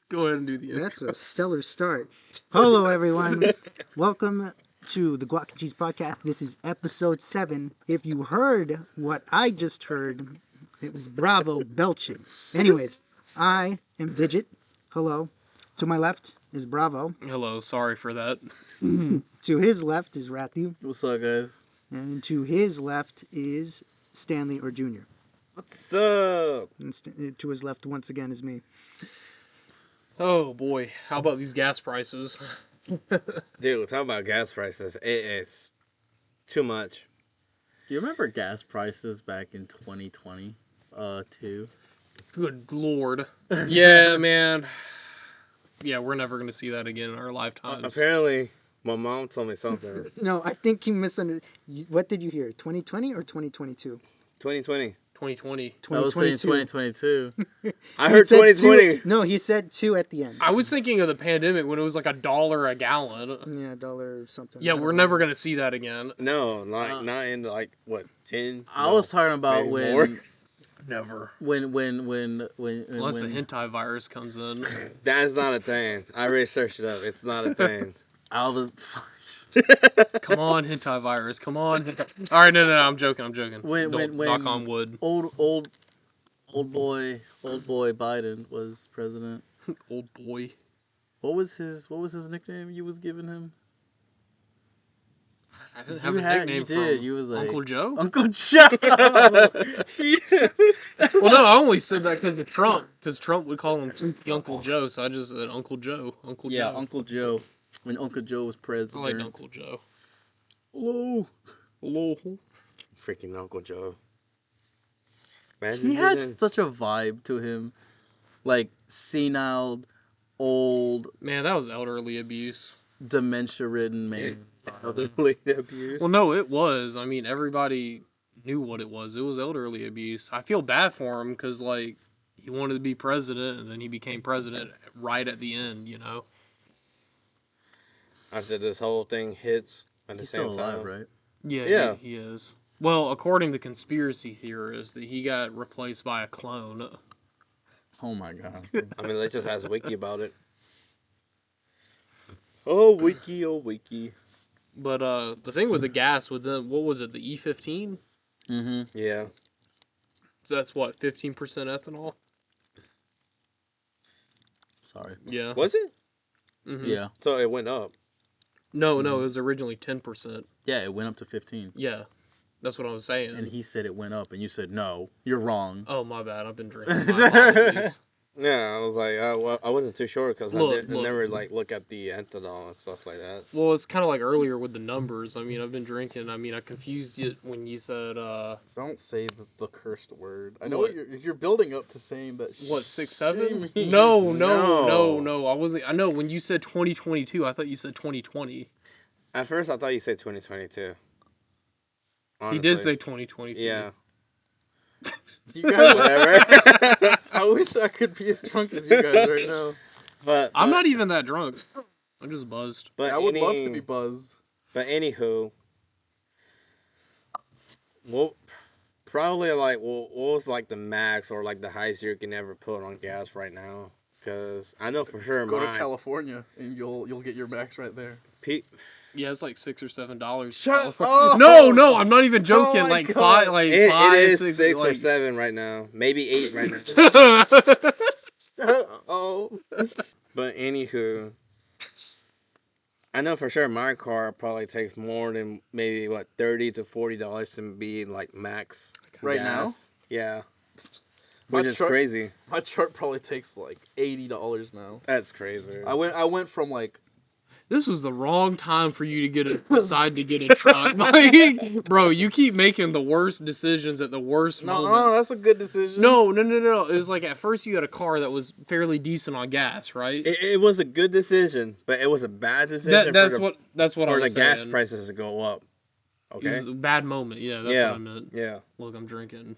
Go ahead and do the intro. That's a stellar start. Hello, everyone. Welcome to the Guac Cheese Podcast. This is episode 7. If you heard what I just heard, it was Bravo belching. Anyways, I am Digit. Hello. To my left is Bravo. Hello, sorry for that. To his left is Rathu. What's up, guys? And to his left is Stanley or Junior. What's up? And to his left once again is me. Oh boy, how about these gas prices? Dude, talk about gas prices. It is too much. Do you remember gas prices back in 2020? Too. Good lord. Yeah, man. Yeah, we're never gonna see that again in our lifetimes. Apparently, my mom told me something. No, I think you misunderstood. What did you hear? 2020 or 2022? 2020. 2020. I was saying 2022. I heard He said 2020. No, he said 2 at the end. I was thinking of the pandemic when it was like $1 a gallon. Yeah, dollar something. Yeah, I don't we're know. never gonna see that again. No, not in like what 10. I was talking about maybe more. Never. when Unless the hentai virus comes in. That's not a thing. I researched it up. It's not a thing. I was Come on, hentai virus. Come on. All right, no, I'm joking. when Knock on wood. old boy Biden was president. Old boy. What was his nickname you was giving him? I didn't have a nickname you did. from You was like Uncle Joe. Uncle Joe. Well, no, I only said that because of Trump. Because Trump would call him Uncle Joe, so I just said Uncle Joe. Yeah, Joe. Uncle Joe. When Uncle Joe was I president. like Uncle Joe. Hello. Hello. Freaking Uncle Joe. Man, He had such a vibe to him, like senile, old, Man, that was elderly abuse. dementia-ridden man. elderly abuse. Well, no, it was. I mean, everybody knew what it was. It was elderly abuse. I feel bad for him because, like, he wanted to be president, and then he became president right at the end, you know? After this whole thing hits at the He's same still alive, time. right? Yeah, Yeah. he is. Well, according to conspiracy theorists, that he got replaced by a clone. Oh my god. I mean, they just has a wiki about it. Oh, wiki, oh, wiki. But the thing with the gas, with the, what was it, the E15? Mm-hmm. Yeah. So that's what, 15% ethanol? Sorry. Yeah. Was it? Mhm. Yeah. So it went up. No, it was originally 10%. Yeah, it went up to 15. Yeah. That's what I was saying. And he said it went up, and you said, no, you're wrong. Oh, my bad. I've been drinking. My apologies. Yeah, I was like, well, I wasn't too sure because I Look. never like look at the ethanol and stuff like that. Well, it's kind of like earlier with the numbers. I mean, I've been drinking. I mean, I confused it when you said, Don't say the cursed word. I What? know what you're building up to saying that. what, 6, 7? Shame. No. I wasn't. I know when you said 2022, I thought you said 2020. At first, I thought you said 2022. Honestly. He did say 2022. Yeah. You guys, Whatever. I wish I could be as drunk as you guys right now. but I'm not even that drunk. I'm just buzzed. But I would love to be buzzed. But anywho, well, probably like what was like the max or like the highest you can ever put on gas right now? Because I know for sure Go to mine. California and you'll get your max right there. Yeah, it's like $6 or $7. Shut California. up! No, I'm not even joking. Oh my like God. five, like It 5, is 6, 6 or like... 7 right now, maybe 8 right now. Oh. But anywho, I know for sure my car probably takes more than maybe what $30 to $40 to be like max Right gas. Yeah, My which is truck- crazy. My truck probably takes like $80 now. That's crazy. I went from like This was the wrong time for you to decide to get a truck. Like, bro, you keep making the worst decisions at the worst moment. no, that's a good decision. No. It was like at first you had a car that was fairly decent on gas, right? It was a good decision, but it was a bad decision That's for what I the was gas saying. prices to go up. It Okay. was a bad moment. Yeah, that's Yeah. what I meant. Yeah. Look, I'm drinking.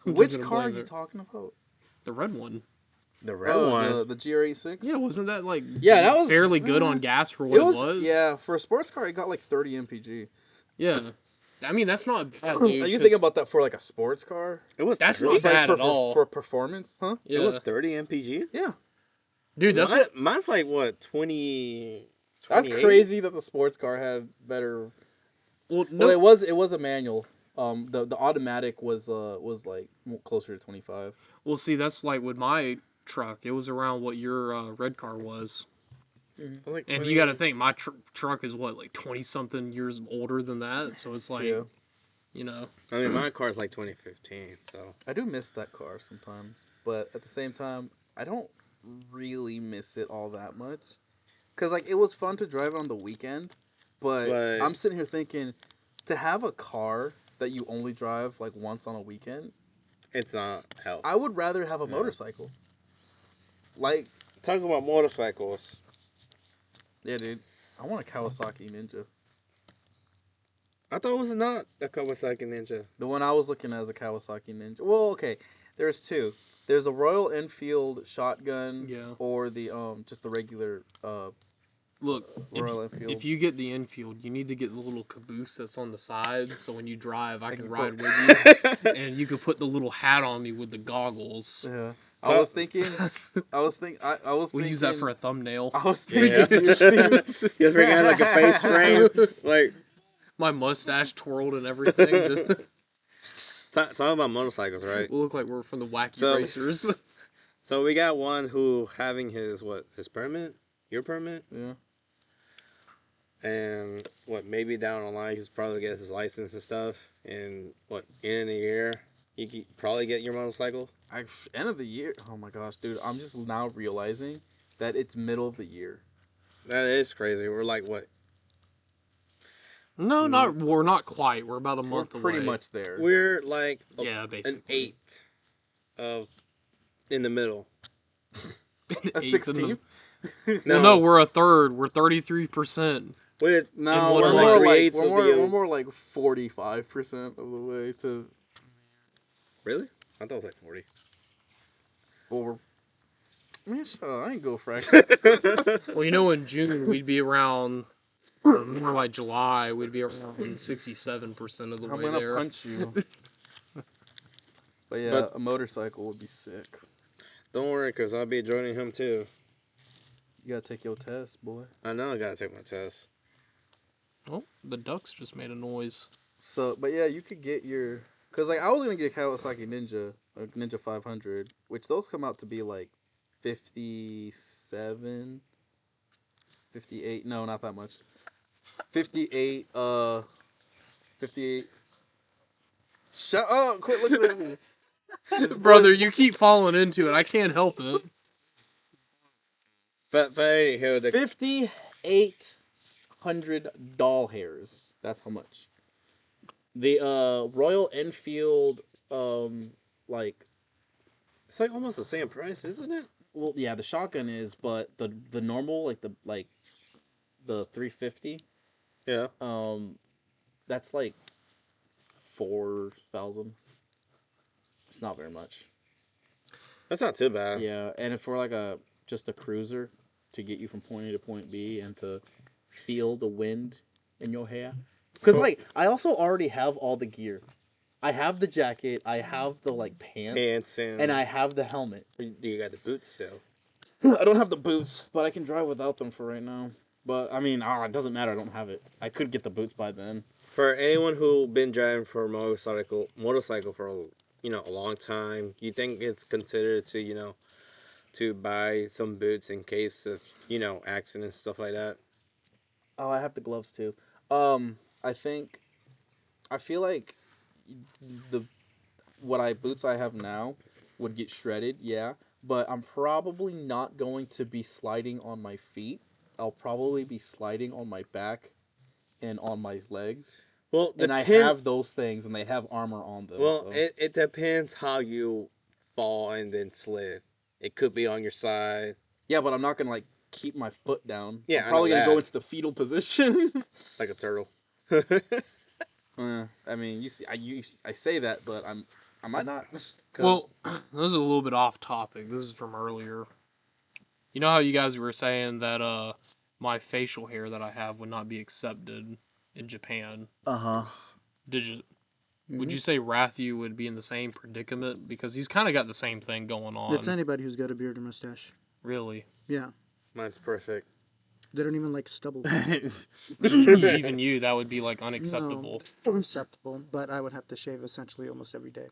Which just gonna car are blame you it. talking about? The red one. The red one. the GR86. Yeah, wasn't that like Yeah, that was fairly good on gas for what it was? Yeah, for a sports car, it got like 30 mpg. Yeah. I mean, that's not bad, Are dude. you 'cause thinking about that for like a sports car? It was That's 30. not bad at all. For performance, huh? Yeah. It was 30 mpg. Yeah. Dude, that's what. Mine's like what 20. That's 28? crazy that the sports car had better. Well, no, Well, it was a manual. The automatic was like closer to 25. well, see, that's like with my truck. It was around what your red car was. It was like And 20 you got to think, my truck is what, like 20-something years older than that? So it's like, Yeah. you know. I mean, my car's like 2015, so. I do miss that car sometimes, but at the same time, I don't really miss it all that much. Cause like it was fun to drive on the weekend, but I'm sitting here thinking, to have a car that you only drive like once on a weekend, It's not hell. I would rather have a motorcycle. Like, Talking about motorcycles. yeah, dude, I want a Kawasaki Ninja. I thought it was not a Kawasaki Ninja. The one I was looking at is a Kawasaki Ninja. Well, okay, there's two. There's a Royal Enfield shotgun, Yeah. or the just the regular Look, Royal Enfield. if you get the infield, you need to get the little caboose that's on the side, so when you drive, I can can ride put- with you, and you can put the little hat on me with the goggles. Yeah. I was thinking. We'll use that for a thumbnail. I was Yeah. thinking. You see, Yes, we're gonna have like a face frame. Like, My mustache twirled and everything. Just talking about motorcycles, right? we'll look like we're from the Wacky So- Racers. So we got one who having his permit, your permit, yeah. and maybe down the line he's probably gets his license and stuff, and in a year you could probably get your motorcycle. End of the year. Oh my gosh, dude! I'm just now realizing that it's middle of the year. That is crazy. We're like what? No, we're not quite. We're about a month We're pretty away. much there. We're like Yeah, basically. an 8 of in the middle. A 16. No, we're a third. We're 33%. We're No, And we're one more of the like creates we're of more, the- we're more like 45% of the way to. Really? I thought it was like 40. Well, man, shut up, I ain't go fraction. Well, you know, in June we'd be around, or more like July, we'd be around 67% of the I'm way gonna there. punch you. But yeah, But- a motorcycle would be sick. Don't worry, cause I'll be joining him too. You gotta take your test, boy. I know I gotta take my test. Oh, the ducks just made a noise. So, but yeah, you could get your. Cause like I was gonna get a Kawasaki Ninja, a Ninja 500, which those come out to be like 57, 58. No, not that much. 58. 58. Shut up! Quit looking at me. Brother, you keep falling into it. I can't help it. But anywho, the 5,800 doll hairs. That's how much. The Royal Enfield like, it's like almost the same price, isn't it? well, yeah, the shotgun is, but the normal the 350 Yeah. that's like 4,000. It's not very much. That's not too bad. Yeah, and if for like just a cruiser to get you from point A to point B and to feel the wind in your hair. Because, like, I also already have all the gear. I have the jacket, I have the, like, pants and I have the helmet. You got the boots still. I don't have the boots, but I can drive without them for right now. But, I mean, it doesn't matter, I don't have it. I could get the boots by then. For anyone who been driving for a motorcycle for a long time, you think it's considered to to buy some boots in case of accidents, stuff like that? Oh, I have the gloves too. I feel like boots I have now would get shredded, yeah, but I'm probably not going to be sliding on my feet. I'll probably be sliding on my back and on my legs. Well, And I have those things, and they have armor on them. Well, so. it depends how you fall and then slid. It could be on your side, Yeah, but I'm not gonna like keep my foot down. Yeah, I'm probably I know gonna go that. into the fetal position. like a turtle. I mean, you see, I say that, but I might not. 'Cause- Well, this is a little bit off topic. This is from earlier. You know how you guys were saying that my facial hair that I have would not be accepted in Japan? Uh huh. Digit. Would Mhm. you say Rathu would be in the same predicament because he's kind of got the same thing going on? It's anybody who's got a beard or mustache. Really. Yeah, Mine's perfect. they don't even like stubble. Even you, that would be like unacceptable. No, acceptable, but I would have to shave essentially almost every day.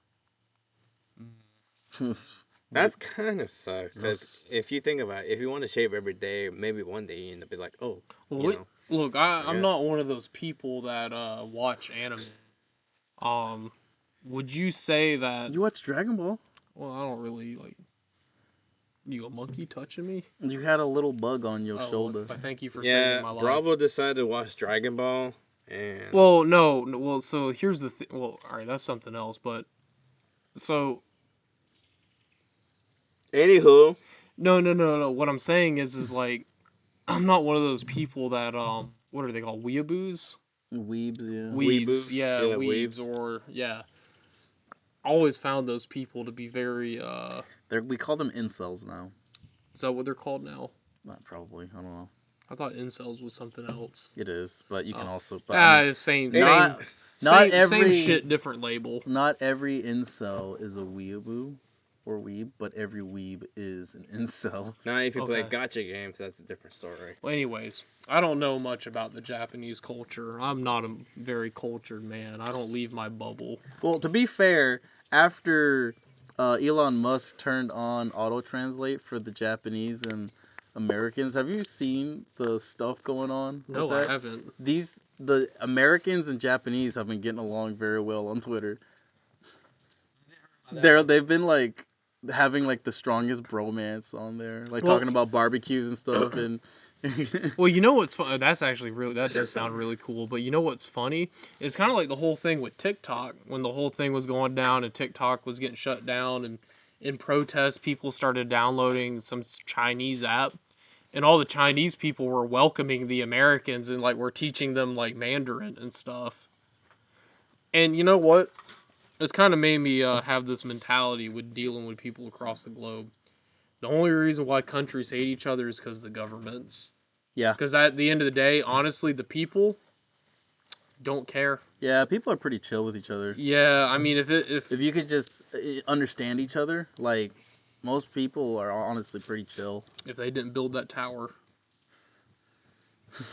That's kind of suck. Because if you think about it, if you want to shave every day, maybe one day you end up be like, oh, Well, you know. look, I'm Yeah. not one of those people that watch anime. Would you say that? You watch Dragon Ball? Well, I don't really like. You a monkey touching me? You had a little bug on your shoulder. I thank you for Yeah, saving my life. Bravo decided to watch Dragon Ball, and Well, no, well, so here's the thing. Well, all right, that's something else. But so anywho, no. What I'm saying is like, I'm not one of those people that what are they called? Weeaboos? Weebs, yeah. Weebs, yeah, Yeah, weebs, weebs. or yeah. Always found those people to be very We call them incels now. Is that what they're called now? Not probably. I don't know. I thought incels was something else. It is, but you can also. But Same, not same every shit, different label. Not every incel is a weeaboo or weeb, but every weeb is an incel. now if you play Okay. gotcha games, that's a different story. Well, anyways, I don't know much about the Japanese culture. I'm not a very cultured man. I don't leave my bubble. Well, to be fair, after Elon Musk turned on auto translate for the Japanese and Americans, have you seen the stuff going on? No, with that? I haven't. The Americans and Japanese have been getting along very well on Twitter. They've been like having like the strongest bromance on there, like Well- talking about barbecues and stuff. And Well, you know what's fun? That's actually really, that does sound really cool. But you know what's funny? It's kind of like the whole thing with TikTok when the whole thing was going down and TikTok was getting shut down, and in protest, people started downloading some Chinese app, and all the Chinese people were welcoming the Americans and like were teaching them like Mandarin and stuff. And you know what? It's kind of made me have this mentality with dealing with people across the globe. The only reason why countries hate each other is because of the governments. yeah, Because at the end of the day, honestly, the people don't care. yeah, people are pretty chill with each other. Yeah, I mean, if If you could just understand each other, like most people are honestly pretty chill. they didn't build that tower,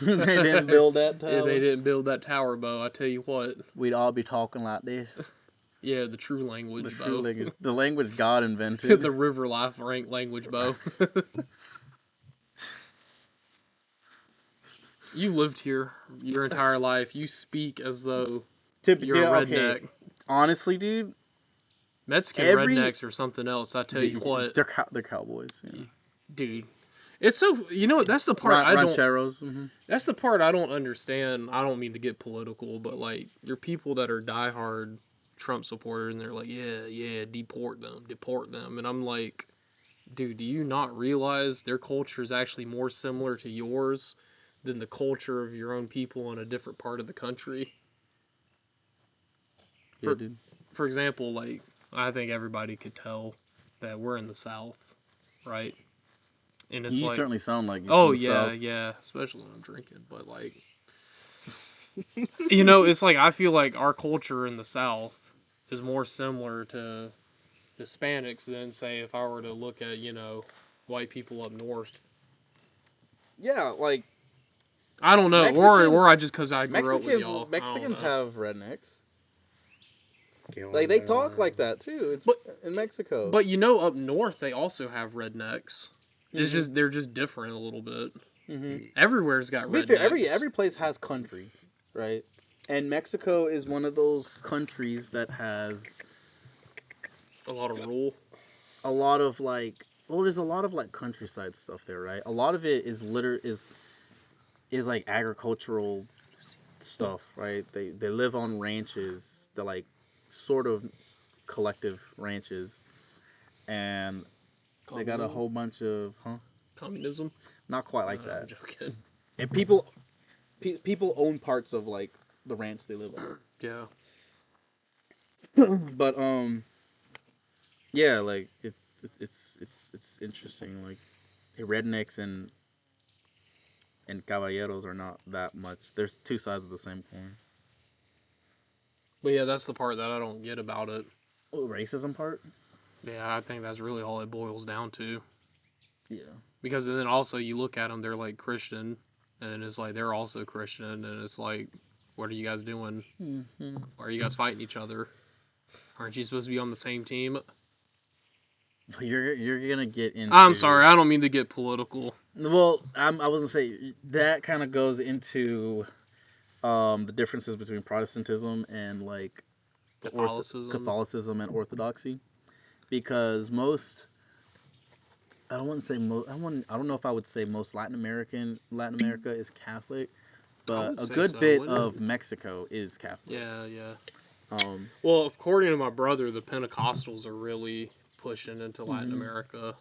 They didn't build that if tower. they didn't build that tower, Bo, I tell you what. We'd all be talking like this. Yeah, the true language, The Bo. true language, the language God invented. The river life language, Bo. You've lived here your entire life. You speak as though you're a redneck. Honestly, dude, Mexican rednecks or something else. I tell you what, they're cowboys. Yeah. dude. It's so, you know, that's the part I don't. Rancheros. Mm-hmm. That's the part I don't understand. I don't mean to get political, but like, you're people that are diehard Trump supporters, and they're like, yeah, deport them, and I'm like, dude, do you not realize their culture is actually more similar to yours than the culture of your own people in a different part of the country? Yeah, dude. For example, like, I think everybody could tell that we're in the South, right? And it's You like, certainly sound like you're oh from the yeah, South. yeah, especially when I'm drinking. But like, you know, it's like I feel like our culture in the South is more similar to Hispanics than, say, if I were to look at, you know, white people up north. Yeah, like I don't know, or I just because I grew up with Mexicans. y'all. Mexicans I don't know. have rednecks. Like they talk like that too. It's in Mexico. But you know, up north they also have rednecks. It's Mhm. just they're just different a little bit. Mm-hmm. Everywhere's got To be rednecks. fair, every place has country, right? And Mexico is one of those Countries that has a lot of rule. a lot of like, well, there's a lot of like countryside stuff there, right? A lot of it is is like agricultural stuff, right? They live on ranches. They're like sort of collective ranches, and they got a whole bunch of Communism. not quite like I'm that. joking. and people own parts of like the ranch they live on. Yeah. But Yeah, like it's interesting. Like rednecks and caballeros are not that much. There's two sides of the same coin. But yeah, that's the part that I don't get about it. Oh, racism part. Yeah, I think that's really all it boils down to. Yeah. Because then also you look at them, they're like Christian, and it's like they're also Christian, and it's like, what are you guys doing? Mm-hmm. Why are you guys fighting each other? Aren't you supposed to be on the same team? You're gonna get into. I'm sorry, I don't mean to get political. Well, I was gonna say that kind of goes into the differences between Protestantism and like Catholicism and Orthodoxy, because most I wouldn't say most I don't know if I would say most Latin America is Catholic, but a good bit of Mexico is Catholic. Yeah, yeah. Um, Well, according to my brother, the Pentecostals are really pushing into Latin America.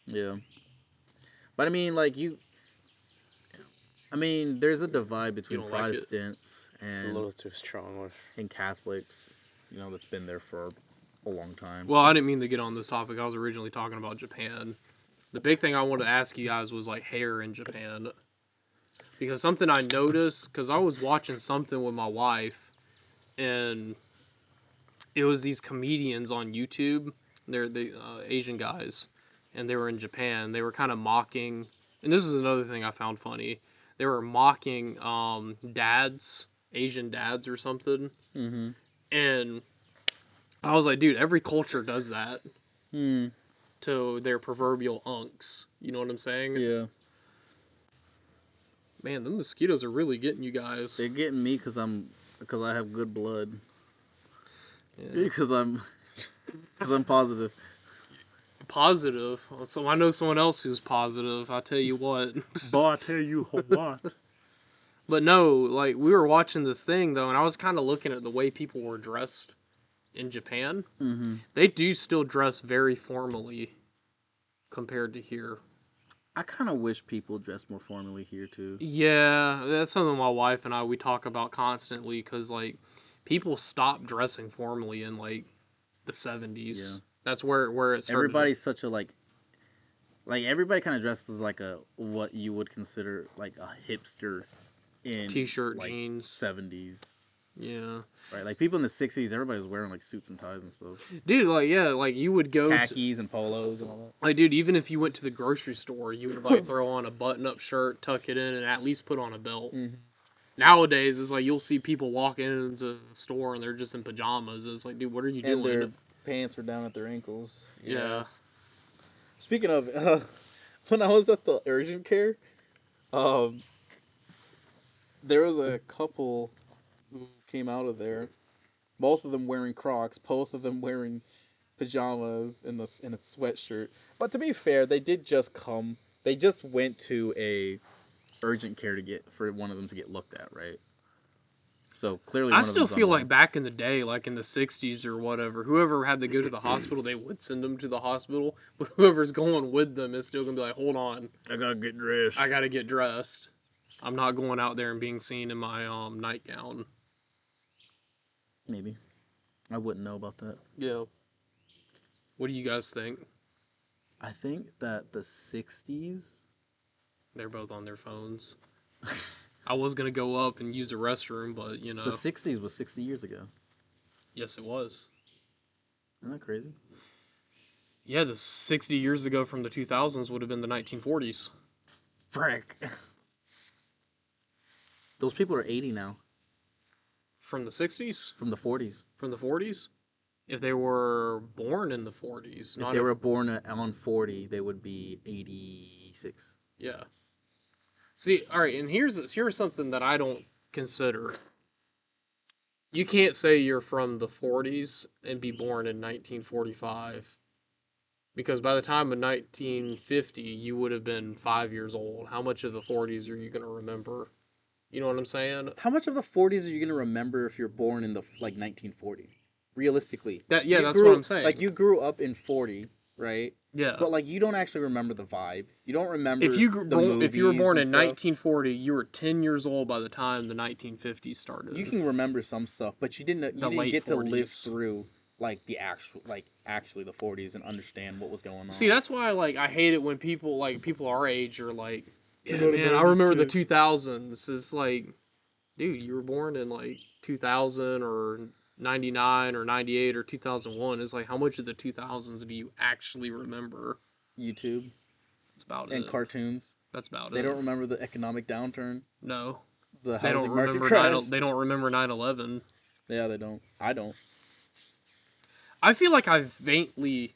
Yeah, but I mean, like there's a divide between Protestants It's a little too strong. And Catholics, that's been there for a long time. Well, I didn't mean to get on this topic. I was originally talking about Japan. The big thing I wanted to ask you guys was like hair in Japan. Because something I noticed, because I was watching something with my wife, and it was these comedians on YouTube. They're the Asian guys, and they were in Japan. They were kind of mocking, and this is another thing I found funny. They were mocking dads, Asian dads or something. Mm-hmm. And I was like, dude, every culture does that Hmm. to their proverbial unks. You know what I'm saying? Yeah. Man, the mosquitoes are really getting you guys. They're getting me because I have good blood. Yeah. Because I'm positive. Positive. So I know someone else who's positive. I tell you what. But I tell you what. But no, like we were watching this thing though, and I was kind of looking at the way people were dressed in Japan. Mm-hmm. They do still dress very formally compared to here. I kind of wish people dressed more formally here too. Yeah, that's something my wife and we talk about constantly because like people stopped dressing formally in like the 70s. Yeah. That's where it started. Everybody's such a like everybody kind of dresses like a what you would consider like a hipster in T-shirt, like, jeans, 70s. Yeah. Right, like people in the 60s, everybody was wearing like suits and ties and stuff. Dude, like yeah, like you would go khakis and polos and all that. Like dude, even if you went to the grocery store, you would like throw on a button-up shirt, tuck it in, and at least put on a belt. Mm-hmm. Nowadays, it's like you'll see people walking into the store and they're just in pajamas. It's like, dude, what are you doing? And their pants are down at their ankles. Yeah. Speaking of, when I was at the urgent care, there was a couple who came out of there, both of them wearing Crocs, both of them wearing pajamas in a sweatshirt. But to be fair, they just went to a urgent care for one of them to get looked at, right? So clearly, I still feel like back in the day, like in the 60s or whatever, whoever had to go to the hospital, they would send them to the hospital. But whoever's going with them is still gonna be like, hold on, I gotta get dressed. I gotta get dressed. I'm not going out there and being seen in my nightgown. Maybe. I wouldn't know about that. Yeah. What do you guys think? I think that the 60s... They're both on their phones. I was going to go up and use the restroom, but, you know. The 60s was 60 years ago. Yes, it was. Isn't that crazy? Yeah, the 60 years ago from the 2000s would have been the 1940s. Frick. Those people are 80 now. From the 60s? From the 40s. From the 40s? If they were born in the 40s. If they were born on 40, they would be 86. Yeah. See, all right, and here's something that I don't consider. You can't say you're from the 40s and be born in 1945. Because by the time of 1950, you would have been 5 years old. How much of the 40s are you going to remember? You know what I'm saying? How much of the 40s are you going to remember if you're born in the 1940? Realistically. That's what I'm saying. Like you grew up in 40, right? Yeah. But like you don't actually remember the vibe. You don't remember if you were born in 1940, you were 10 years old by the time the 1950s started. You can remember some stuff, but you didn't get to live 40s. through like the actually the 40s and understand what was going on. See, that's why I hate it when people our age are like, yeah, You know man, I remember the 2000s. It's like, dude, you were born in like 2000 or 99 or 98 or 2001. It's like, how much of the 2000s do you actually remember? YouTube That's about and it. cartoons. That's about They it. don't remember the economic downturn, No. the They don't housing market remember crash. they don't remember 9/11. Yeah, they don't. I don't. I feel like I faintly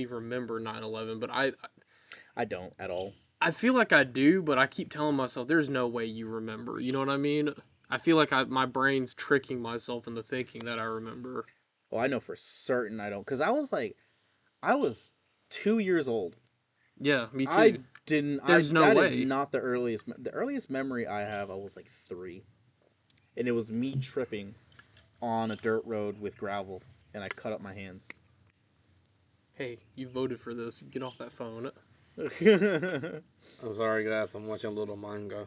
remember 9/11, but I don't at all. I feel like I do, but I keep telling myself there's no way you remember. You know what I mean? I feel like my brain's tricking myself into thinking that I remember. Well, I know for certain I don't, because I was 2 years old. Yeah, me too. I didn't. There's no that way. is not the earliest. The earliest memory I have, I was like 3, and it was me tripping on a dirt road with gravel, and I cut up my hands. Hey, you voted for this. Get off that phone. I'm sorry, guys. I'm watching a little manga.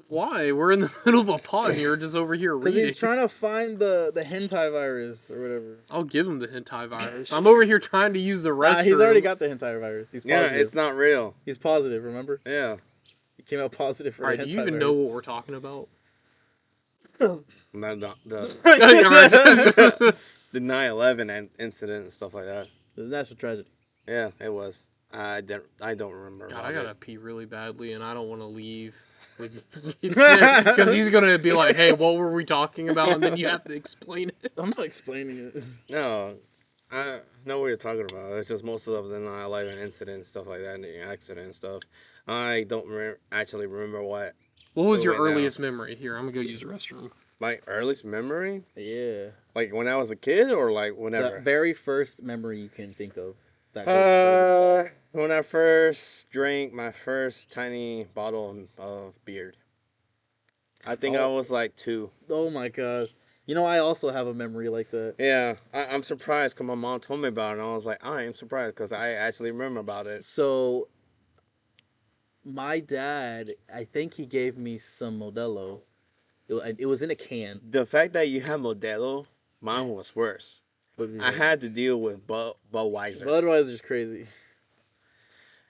Why? We're in the middle of a pod and you're just over here Because reading. he's trying to find the hentai virus or whatever. I'll give him the hentai virus. I'm over here trying to use the restroom. He's already got the hentai virus. He's positive. Yeah, it's not real. He's positive, remember? Yeah. He came out positive for Alright, the do hentai you even virus. know what we're talking about? Not the The 9/11 incident and stuff like that. It's a national tragedy. Yeah, it was. I don't remember. God, about I gotta it. pee really badly, and I don't want to leave because he's gonna be like, "Hey, what were we talking about?" And then you have to explain it. I'm not explaining it. No, I know what you're talking about. It's just most of the 9/11 incident stuff like that, and the accident and stuff. I don't actually remember what. What was your went down. earliest memory? Here, I'm gonna go use the restroom. My earliest memory, Yeah. like when I was a kid, or like whenever. The very first memory you can think of. That goes When I first drank my first tiny bottle of beer. I think I was like 2. oh my gosh. You know, I also have a memory like that. Yeah, I'm surprised because my mom told me about it, and I was like, I am surprised because I actually remember about it. So, my dad, I think he gave me some Modelo. It was in a can. The fact that you have Modelo, mine was worse. I had to deal with Budweiser. Budweiser's crazy.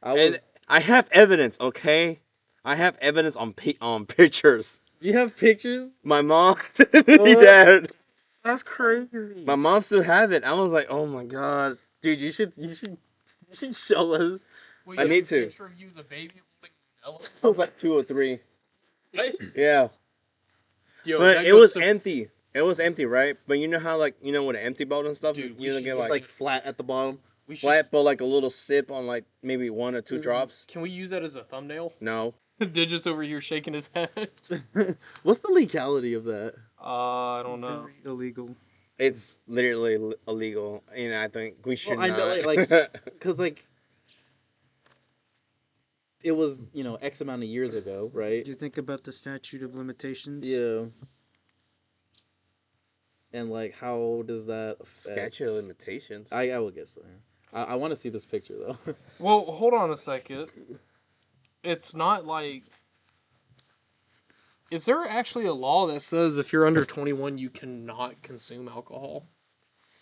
I have evidence, okay? I have evidence on pictures. You have pictures? My mom, my dad. That's crazy. My mom still have it. I was like, oh my god. Dude, you should show us. Wait, I you have need a to. picture of you as a baby holding I was like 2 or 3. Right? Yeah. Yo, But that it goes was to- empty. It was empty, right? But you know how, like, with an empty bottle and stuff, Dude, we you don't should get get, like Flat at the bottom. we should, flat, but like a little sip on like maybe 1 or 2 drops. Can we use that as a thumbnail? No. Digits over here shaking his head. What's the legality of that? I don't know. Illegal. It's literally illegal, and I think we should I know, not. like, because like it was X amount of years ago, right? Do you think about the statute of limitations? Yeah. And like, how does that affect... Statute of limitations. I would guess so. Yeah. I want to see this picture though. Well, hold on a second. It's not like... Is there actually a law that says if you're under 21, you cannot consume alcohol?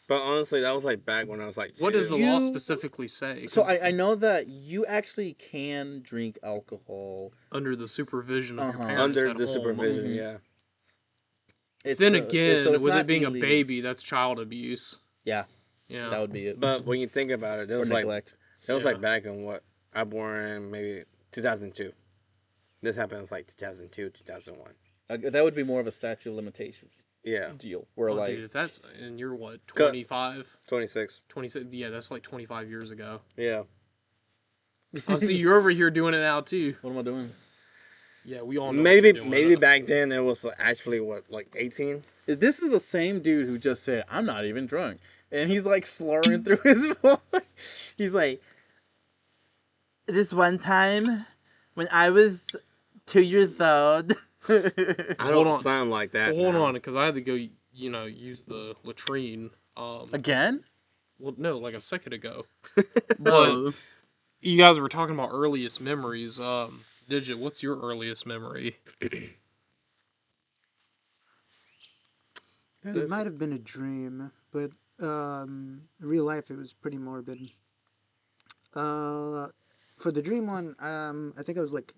But honestly, that was like back when I was like 2. What does the law specifically say? So 'Cause I know that you actually can drink alcohol. under the supervision of your Uh-huh. parents under at the home. supervision? Mhm. Yeah. It's, Then so again, it's with not it being illegal. a baby, that's child abuse. Yeah. Yeah. That would be it. But when you think about it, it Or was like neglect. it was Yeah. like back in what I born maybe 2002. This happened was like 2002, 2001. That would be more of a statute of limitations Yeah. deal. Where Oh, like, dude, if that's... And you're what, 25? 26. 26? Yeah, that's like 25 years ago. Yeah. I see you're over here doing it now, too. what am I doing? Yeah, we all know Maybe what you're doing. back then it was actually what like 18. This is the same dude who just said, "I'm not even drunk," and he's like slurring through his voice. He's like, "This one time, when I was 2 years old." I Hold don't on. sound like that. Well, hold now. on, because I had to go, use the latrine. Again? Well, no, like a second ago. Oh. You guys were talking about earliest memories. Digit, what's your earliest memory? It might have been a dream, but in real life it was pretty morbid. For the dream one, I think I was like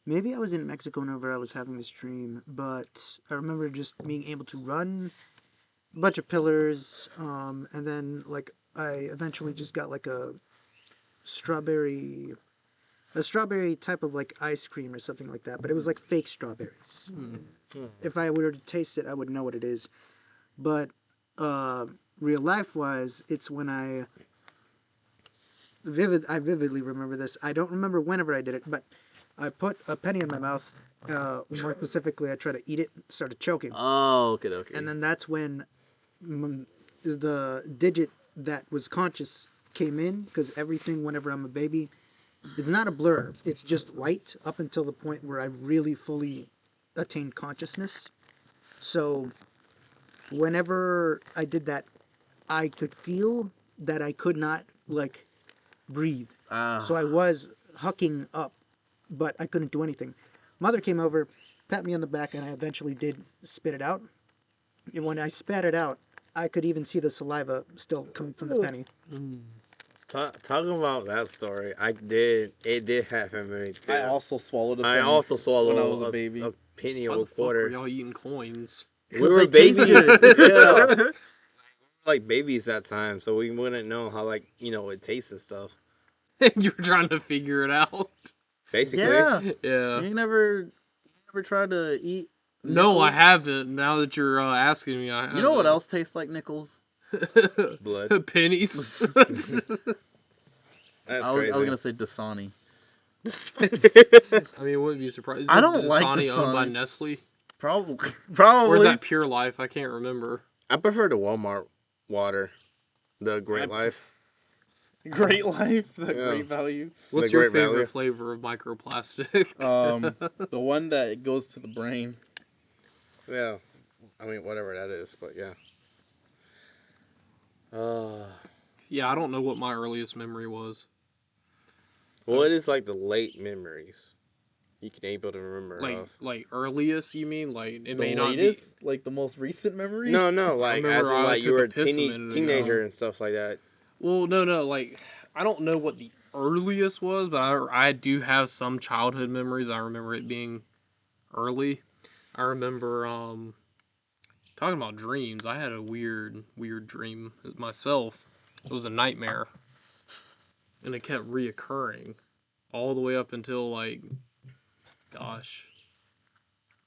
maybe I was in Mexico whenever I was having this dream, but I remember just being able to run a bunch of pillars, and then like I eventually just got like strawberry a strawberry type of like ice cream or something like that, but it was like fake strawberries. If I were to taste it, I would know what it is. But uh, real life wise, it's when I vividly remember this. I don't remember whenever I did it, but I put a penny in my mouth. More specifically, I tried to eat it, started choking, Oh, okay, okay. and then that's when the digit that was conscious came in, because everything whenever I'm a baby, it's not a blur. It's just white up until the point where I really fully attained consciousness. So whenever I did that, I could feel that I could not like breathe. So I was hucking up, but I couldn't do anything. Mother came over, pat me on the back, and I eventually did spit it out. And when I spat it out, I could even see the saliva still coming from the penny. Talking about that story, it did happen to me too. I also swallowed a penny I also swallowed when I was a baby. a penny Why or the a fuck quarter. were y'all eating coins? We were they taste babies. good. Yeah. Like babies that time, so we wouldn't know how it tastes and stuff. You were trying to figure it out. Basically, Yeah. Yeah. You never tried to eat No, I nickels? haven't. Now that you're asking me, I You know what else tastes like nickels? blood. Pennies. That's I was crazy. gonna say Dasani. I mean, wouldn't be surprised. I don't like Dasani owned by Dasani. Nestle, Probably. or is that Pure Life? I can't remember. I prefer the Walmart water, the Great Life. Great Life, the Yeah. Great Value. What's The your Great favorite Value. flavor of microplastic? The one that goes to the brain. Yeah, I mean whatever that is, but yeah. Yeah, I don't know what my earliest memory was. What is like the late memories you can able to remember Like, of? like earliest? You mean like it The may not be? latest, like the most recent memory. No, I like remember as in I like took you a were a piss a minute ago. teenager and stuff like that. Well, no. Like, I don't know what the earliest was, but I do have some childhood memories. I remember it being early. I remember talking about dreams. I had a weird dream myself. It was a nightmare, and it kept reoccurring all the way up until like, gosh,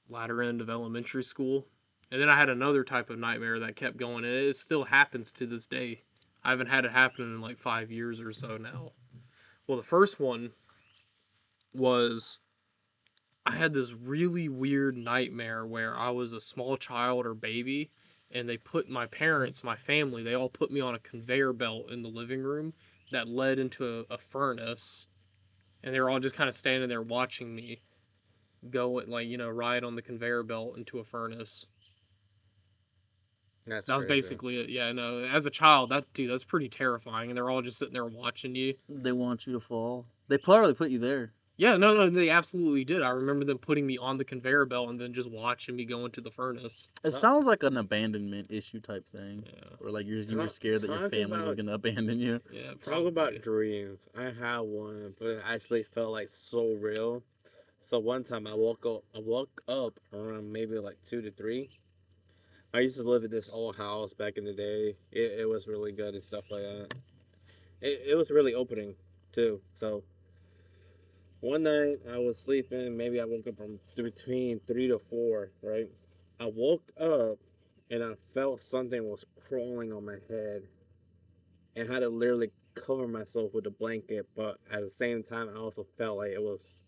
latter end of elementary school. And then I had another type of nightmare that kept going, and it still happens to this day. I haven't had it happen in like 5 years or so now. Well, the first one was I had this really weird nightmare where I was a small child or baby, and they put my parents, my family, they all put me on a conveyor belt in the living room that led into a furnace, and they were all just kind of standing there watching me go, like, ride on the conveyor belt into a furnace. That's That was crazy. basically it. Yeah, no. As a child, that's pretty terrifying, and they're all just sitting there watching you. They want you to fall. They probably put you there. Yeah, no, they absolutely did. I remember them putting me on the conveyor belt and then just watching me go into the furnace. It sounds like an abandonment issue type thing. Yeah. Or like you were scared that your Talk family was about- gonna abandon you. Yeah. Talk about probably. dreams. I had one, but it actually felt like so real. So one time I woke up around maybe like 2 to 3. I used to live in this old house back in the day. It was really good and stuff like that. It was really opening too. So one night I was sleeping. Maybe I woke up from between 3 to 4. Right. I woke up and I felt something was crawling on my head, and had to literally cover myself with a blanket. But at the same time, I also felt like it was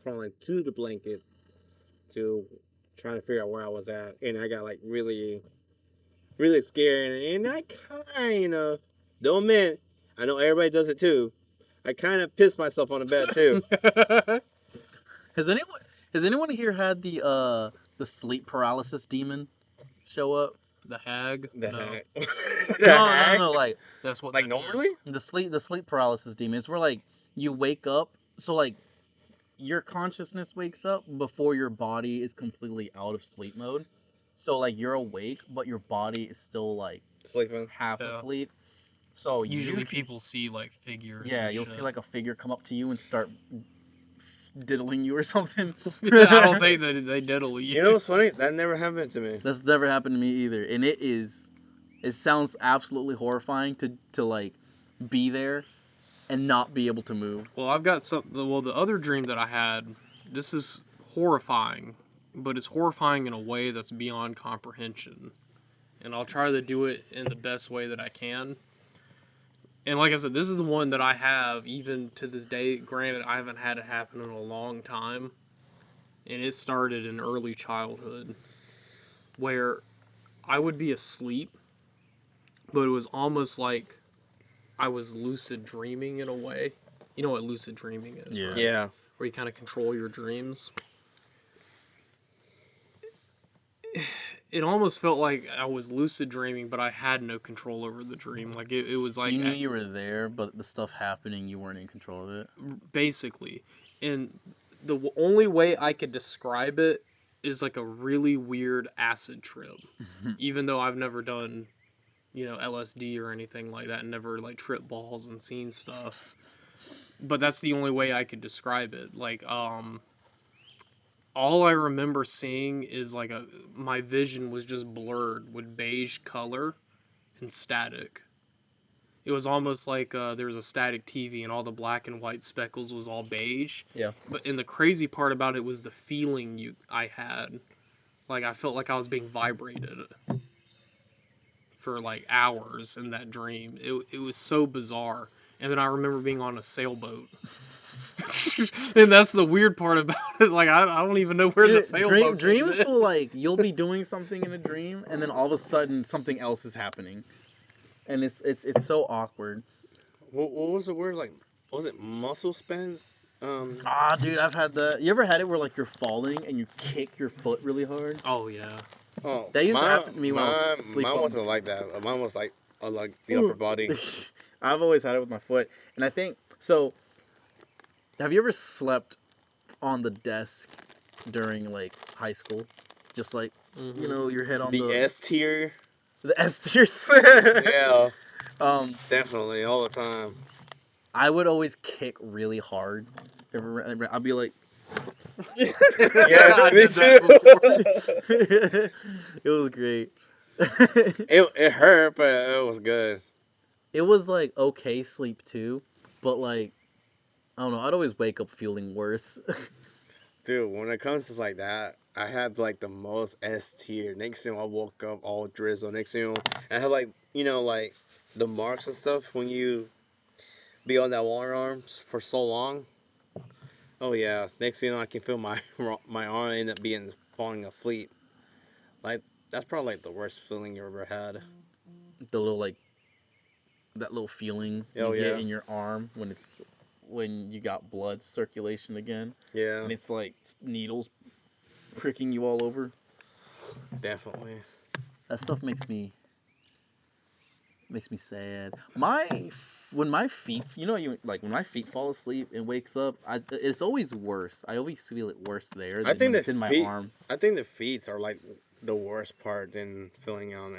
crawling to the blanket to trying to figure out where I was at, and I got like really, really scared. And I kind of, don't admit, I know everybody does it too. I kind of pissed myself on the bed too. Has anyone here had the sleep paralysis demon show up? The hag. The No, heck? No, like that's what. Like that normally? is. the sleep paralysis demon. It's where like you wake up, so like your consciousness wakes up before your body is completely out of sleep mode. So like you're awake, but your body is still like Sleeping. half Yeah. asleep. So Usually people see like figures. yeah, and you'll shit. see like a figure come up to you and start diddling you or something. I don't think that they diddle you. You know what's funny? That never happened to me. That's never happened to me either, and it sounds absolutely horrifying to like be there and not be able to move. Well, I've got some. Well, the other dream that I had, this is horrifying, but it's horrifying in a way that's beyond comprehension. And I'll try to do it in the best way that I can. And like I said, this is the one that I have even to this day. Granted, I haven't had it happen in a long time. And it started in early childhood where I would be asleep, but it was almost like I was lucid dreaming in a way. You know what lucid dreaming is, Yeah. right? Yeah. Where you kind of control your dreams. It almost felt like I was lucid dreaming, but I had no control over the dream. Like it was like You knew you were there, but the stuff happening, you weren't in control of it. basically. And the only way I could describe it is like a really weird acid trip. Even though I've never done, LSD or anything like that, and never like tripped balls and seen stuff. But that's the only way I could describe it. Like, all I remember seeing is like my vision was just blurred with beige color and static. It was almost like there was a static TV and all the black and white speckles was all beige. Yeah. And the crazy part about it was the feeling I had. Like I felt like I was being vibrated for like hours in that dream. It was so bizarre. And then I remember being on a sailboat. And that's the weird part about it. Like I don't even know where the sailboat dreams is. will like you'll be doing something in a dream and then all of a sudden something else is happening. And it's so awkward. What was the word? Like, was it muscle spasms? Dude, I've had that. You ever had it where like you're falling and you kick your foot really hard? Oh yeah. Oh, That used to happen to me when I was sleeping. Mine wasn't like that. Mine was like the upper body. I've always had it with my foot, and I think so. Have you ever slept on the desk during like high school? Just like your head on The S tier. the S tier. Yeah, Definitely all the time. I would always kick really hard. I'd be like, Yeah, I me did that too. it was great. It hurt, but it was good. It was like okay sleep too, but like I don't know. I'd always wake up feeling worse. Dude, when it comes to like that, I had like the most S tier. Next thing I woke up all drizzle. Next thing I had like like the marks and stuff when you be on that water arms for so long. Oh yeah. Next thing I can feel my my arm end up being falling asleep. Like that's probably like the worst feeling you ever had. The little like that little feeling Oh, you get yeah. in your arm when you got blood circulation again, Yeah, and it's like needles pricking you all over. definitely. That stuff makes me sad. When my feet, when my feet fall asleep and wakes up, it's always worse. I always feel it worse there I than think when the it's in my feet. arm. I think the feet are like the worst part than feeling on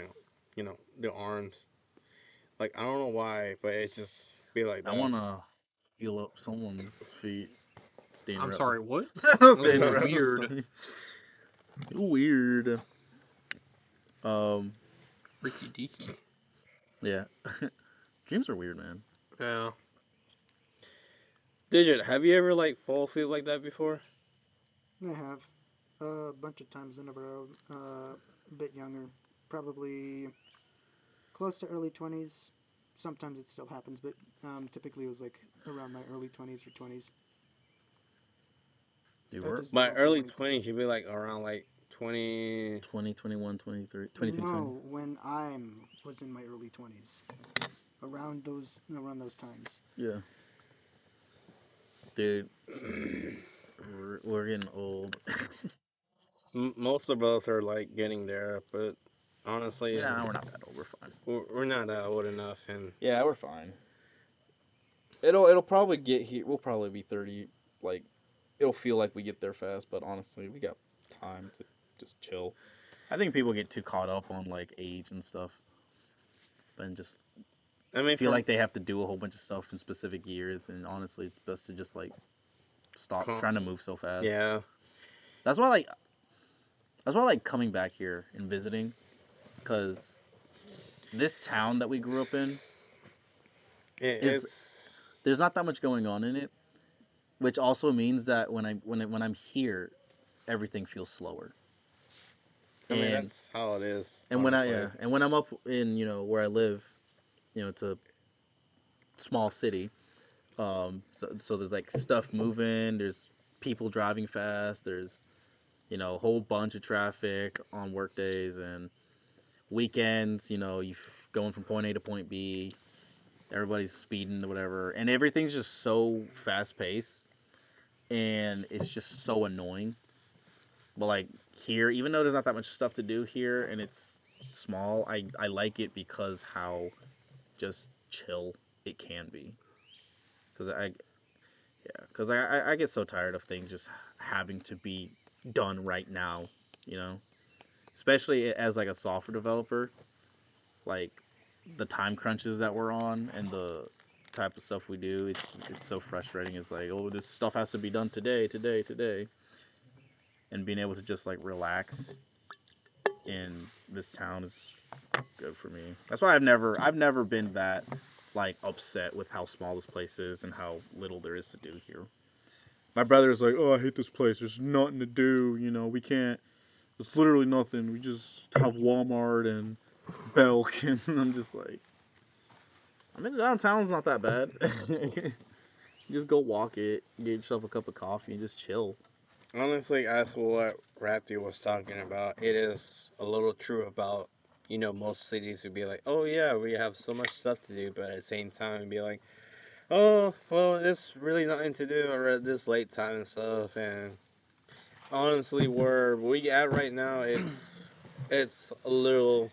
the arms. Like I don't know why, but it just be like I that. wanna feel up someone's feet. I'm sorry, what? Standing around Weird. outside. Weird. Um. Freaky deaky. Yeah. Dreams are weird, man. Yeah. Digit, have you ever like fall asleep like that before? I have a bunch of times whenever I was a bit younger, probably close to early 20s. Sometimes it still happens, but typically it was like around my early 20s or 20s. Dude, I we're just My don't early really- 20s should be like around like 20. 20, 21, 23, 22, 20. No, when I was in my early 20s, around those times. Yeah. Dude, we're getting old. Most of us are like getting there, but honestly, Yeah, we're not that old. We're fine. we're not old enough. And Yeah, we're fine. It'll probably get here. We'll probably be 30. Like, it'll feel like we get there fast, but honestly, we got time to just chill. I think people get too caught up on like age and stuff, and just I mean, feel like they have to do a whole bunch of stuff in specific years. And honestly, it's best to just like stop trying to move so fast. Yeah. That's why I like coming back here and visiting, because this town that we grew up in is It's. there's not that much going on in it, which also means that when I'm here, everything feels slower. I mean, And that's how it is. and Honestly. when I'm up in where I live, it's a small city. So there's like stuff moving. There's people driving fast. There's a whole bunch of traffic on work days and weekends. You going from point A to point B. Everybody's speeding or whatever, and everything's just so fast paced, and it's just so annoying. But like here, even though there's not that much stuff to do here, and it's small, I like it because how just chill it can be. Because I get so tired of things just having to be done right now, you know. Especially as like a software developer, like the time crunches that we're on and the type of stuff we do, it's so frustrating. It's like, oh, this stuff has to be done today, today, today, and being able to just like relax in this town is good for me. That's why I've never been that like upset with how small this place is and how little there is to do here. My brother's like, oh, I hate this place. There's nothing to do. We can't. There's literally nothing. We just have Walmart and Belk, and I'm just like, I mean, downtown's not that bad. You just go walk it, get yourself a cup of coffee, and just chill. Honestly, as what Rapti was talking about, it is a little true about, most cities would be like, oh yeah, we have so much stuff to do, but at the same time, it'd be like, oh, well, there's really nothing to do at this late time and stuff. And honestly, where we at right now, it's a little,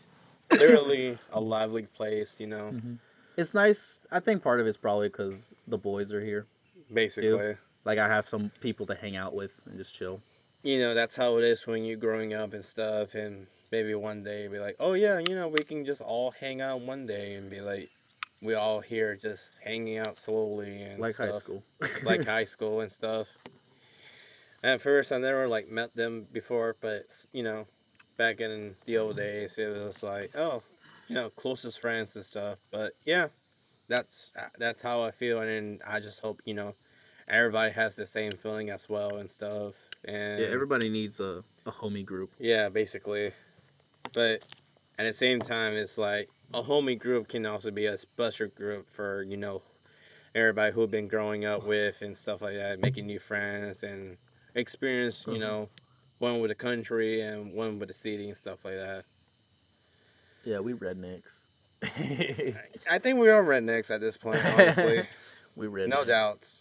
literally a lively place. Mm-hmm. It's nice. I think part of it's probably because the boys are here too. Basically. Like I have some people to hang out with and just chill. That's how it is when you're growing up and stuff, and maybe one day be like, oh yeah, we can just all hang out one day and be like, we all here just hanging out slowly and Like high stuff, school. like high school and stuff. At first, I never like met them before, but back in the old days, it was like, oh, closest friends and stuff. But yeah, that's how I feel, and I just hope everybody has the same feeling as well and stuff. Yeah, And everybody needs a homie group. yeah, basically. But at the same time, it's like a homie group can also be a special group for everybody who've been growing up with and stuff like that, making new friends and experience one with the country and one with the city and stuff like that. Yeah, we rednecks. I think we are rednecks at this point, honestly. We rednecks. No doubts.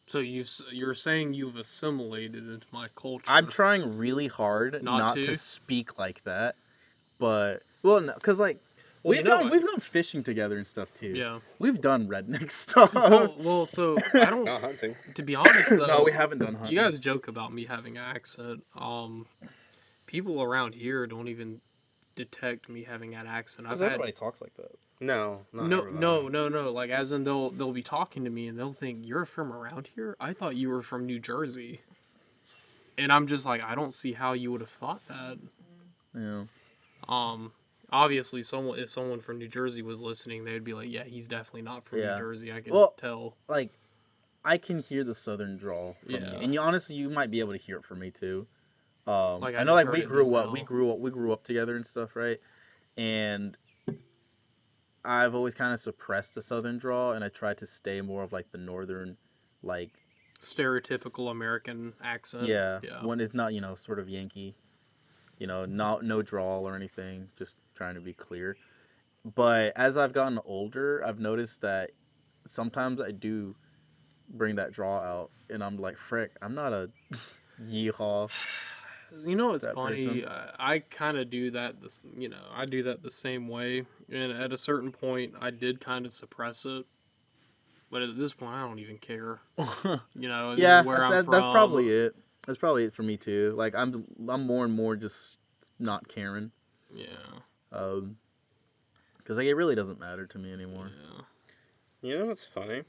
So you're saying you've assimilated into my culture. I'm trying really hard not to speak like that, but no, cause like we've gone fishing together and stuff too. Yeah, we've done redneck stuff. Well, so I don't. Not hunting. To be honest, though, no, we haven't done hunting. You guys joke about me having an accent. People around here don't even detect me having an accent. Because everybody talks like that. No, no. Like, as in they'll be talking to me and they'll think, you're from around here? I thought you were from New Jersey. And I'm just like, I don't see how you would have thought that. Yeah. Obviously, if someone from New Jersey was listening, they'd be like, yeah, he's definitely not from New Jersey. I can tell. Like, I can hear the southern drawl from you, and honestly, you might be able to hear it from me too. I know, like we grew up together and stuff, right? And I've always kind of suppressed the southern drawl, and I tried to stay more of like the northern, like stereotypical American accent. Yeah. When it's not sort of Yankee, no drawl or anything, just trying to be clear. But as I've gotten older, I've noticed that sometimes I do bring that draw out, and I'm like, frick, I'm not a yeehaw. You know what's funny? I kind of do that. I do that the same way. And at a certain point, I did kind of suppress it. But at this point, I don't even care. Yeah, where I'm from. That's probably it. That's probably it for me too. Like I'm more and more just not caring. Yeah. Because like it really doesn't matter to me anymore. Yeah. You know what's funny? It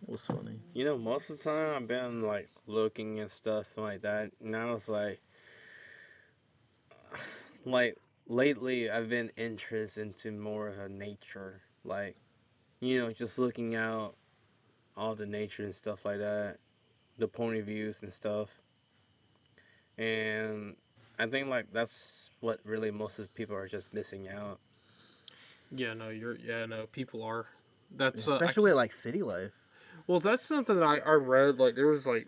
was funny. You know, most of the time I've been like looking and stuff like that. Now it's like lately I've been interested into more of nature, like just looking out all the nature and stuff like that, the point of views and stuff, and I think like that's what really most of the people are just missing out. Yeah, no, no, people are. That's Especially with like city life. well, that's something that I read. Like there was like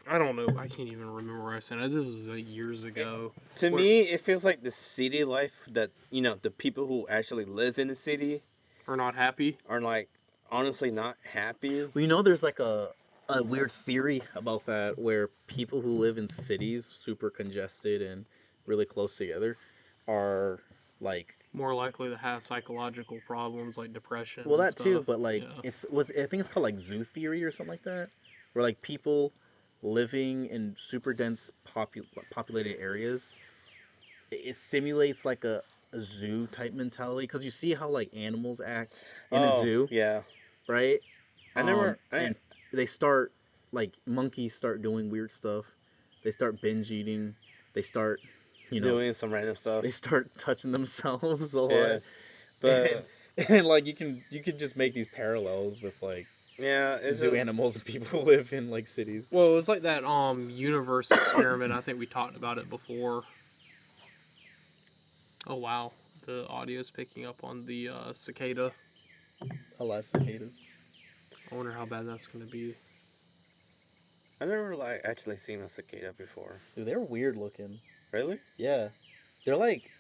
I don't know, I can't even remember where I said it. This was like years ago. To Where, me, it feels like the city life that the people who actually live in the city are not happy. are like honestly not happy. Well, there's like a weird theory about that where people who live in cities, super congested and really close together, are like, More likely to have psychological problems like depression well, and that too, stuff. but like Yeah. I think it's called like zoo theory or something like that, where like people living in super dense populated areas, it simulates like a zoo type mentality because you see how like animals act in a Oh zoo, yeah, right? I never. And they start like monkeys start doing weird stuff. They start binge eating. They start, you know, Doing some random stuff. they start touching themselves a Yeah, lot. And, but and like you can just make these parallels with like yeah, it's zoo just animals and people who live in like cities. Well, it was like that universe experiment. I think we talked about it before. Oh wow, the audio's picking up on the cicada. Alas, cicadas. I wonder how bad that's gonna be. I never like actually seen a cicada before. Dude, they're weird looking. Really? Yeah, they're like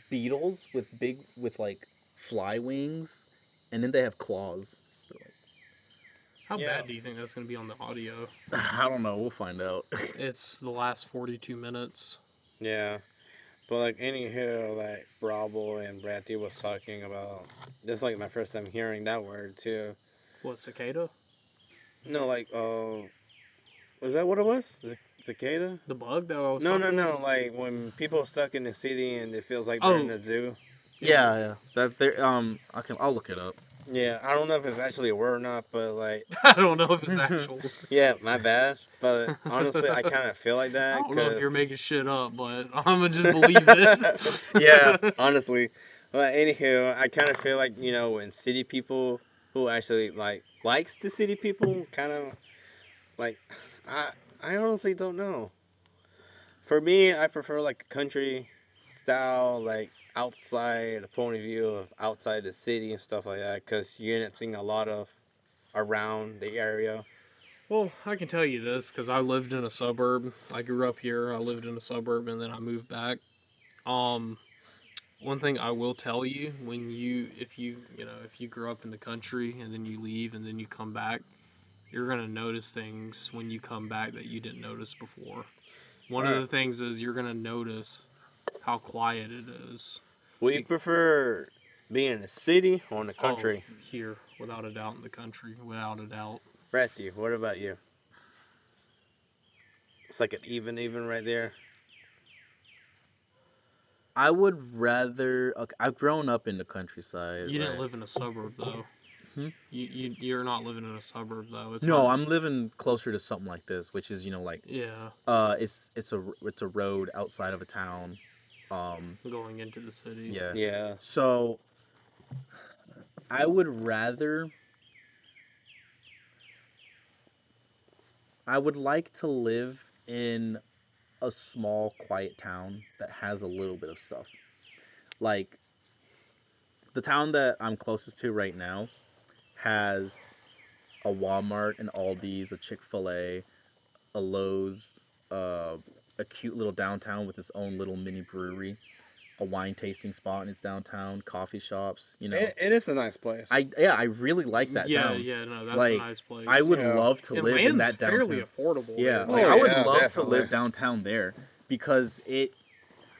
beetles with like fly wings, and then they have claws. How Yeah. bad do you think that's gonna be on the audio? I don't know. We'll find out. It's the last 42 minutes. Yeah. But like anywho, like Bravo and Bratty was talking about. This is like my first time hearing that word too. What, cicada? No, like was that what it was? Cicada? The bug that I was No, no, talking about? no. Like when people are stuck in the city and it feels like they're in Oh, a zoo. Yeah. That they I'll look it up. Yeah, I don't know if it's actually a word or not, but like, I don't know if it's actual. yeah, my bad. But honestly, I kind of feel like I that don't know if because, you're making shit up, but I'm gonna just believe it. yeah, honestly. But anywho, I kind of feel like when city people who actually likes the city people kind of like, I I honestly don't know. For me, I prefer like a country style, like outside a point of view of outside the city and stuff like that, because you end up seeing a lot of around the area. Well, I can tell you this because I lived in a suburb. I grew up here. I lived in a suburb, and then I moved back. Um, One thing I will tell you if you grew up in the country and then you leave and then you come back, you're gonna notice things when you come back that you didn't notice before. One All of right. the things is you're gonna notice how quiet it is. Would you prefer being in the city or in the Oh, country? here, without a doubt, in the country, without a doubt. Matthew, what about you? It's like an even right there. I would rather. Okay, I've grown up in the countryside, You didn't right? live in a suburb though. Hmm? You're not living in a suburb though. It's No, hard. I'm living closer to something like this, which is like Yeah, it's a road outside of a town. going into the city. Yeah. Yeah. So I would rather. I would like to live in a small, quiet town that has a little bit of stuff. Like the town that I'm closest to right now has a Walmart, an Aldi's, a Chick-fil-A, a Lowe's, uh, a cute little downtown with its own little mini brewery, a wine tasting spot in its downtown, coffee shops. It is a nice place. I really like that Yeah, town. yeah, no, that's a Like nice place. I would Yeah. love to And live in land's that fairly downtown. affordable. Yeah, there. like Oh, I would yeah, love to definitely. live downtown there because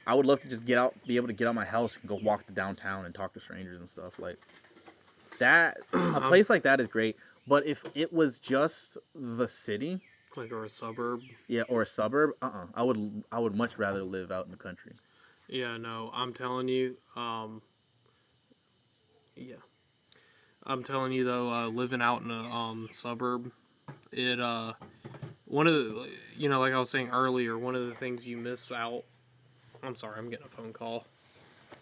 I would love to just get out, be able to get out my house and go walk the downtown and talk to strangers and stuff like that. A place like that is great. But if it was just the city, Like or a suburb. yeah, or a suburb, I would much rather live out in the country. Yeah, no, I'm telling you, yeah. I'm telling you though, living out in a suburb, it one of the, like I was saying earlier, one of the things you miss out. I'm sorry, I'm getting a phone call.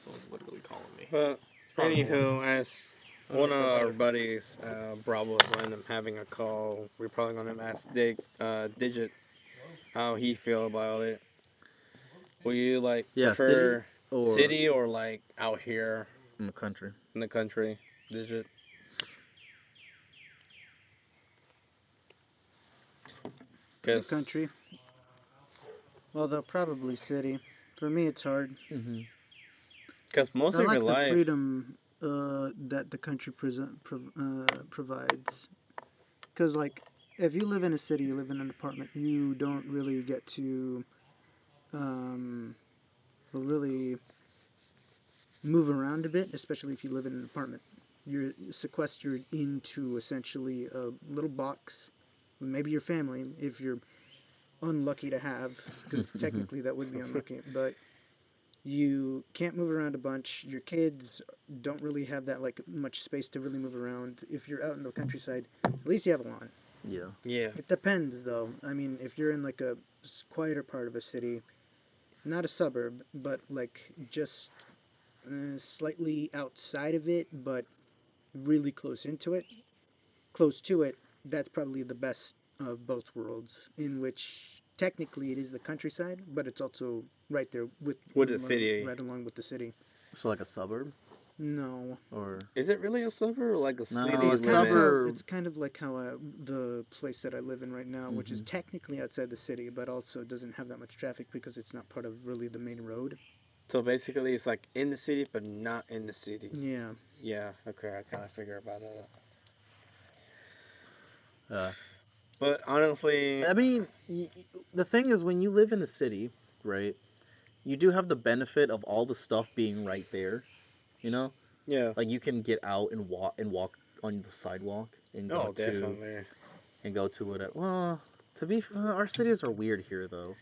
Someone's literally calling me. But Probably anywho, as one of our buddies, Bravo, is random having a call, we're probably gonna ask Digit how he feel about it. Will you like Yeah, city prefer or city or like out here in the country. in the country? Digit. In the Cause, country, well, they'll probably city. For me, it's hard. Mm-hmm. cause most I of your like the life, freedom that the country provides. Because, like, if you live in a city, you live in an apartment, you don't really get to um, really move around a bit, especially if you live in an apartment. You're sequestered into essentially a little box. Maybe your family, if you're unlucky to have, because technically that would be unlucky, but you can't move around a bunch. Your kids don't really have that like much space to really move around. If you're out in the countryside, at least you have a lawn. Yeah. yeah, It depends though. I mean, if you're in like a quieter part of a city, not a suburb, but like just slightly outside of it, but really close to it, that's probably the best of both worlds, in which technically it is the countryside, but it's also right there with the city. right along with the city. So like a suburb No, or Is it really a suburb or like a city No, it's it's kind of limit? how suburb. it's kind of like how the place that I live in right now, which is Mm-hmm. technically outside the city, but also doesn't have that much traffic because it's not part of really the main road. So basically, it's like in the city, but not in the city. Yeah, Yeah, okay, I kind of figure about that. Uh, But honestly, I mean, the thing is, when you live in a city, right, you do have the benefit of all the stuff being right there. You know, yeah. like you can get out and walk on the sidewalk Oh, definitely. and go to it. Well, to be our cities are weird here though.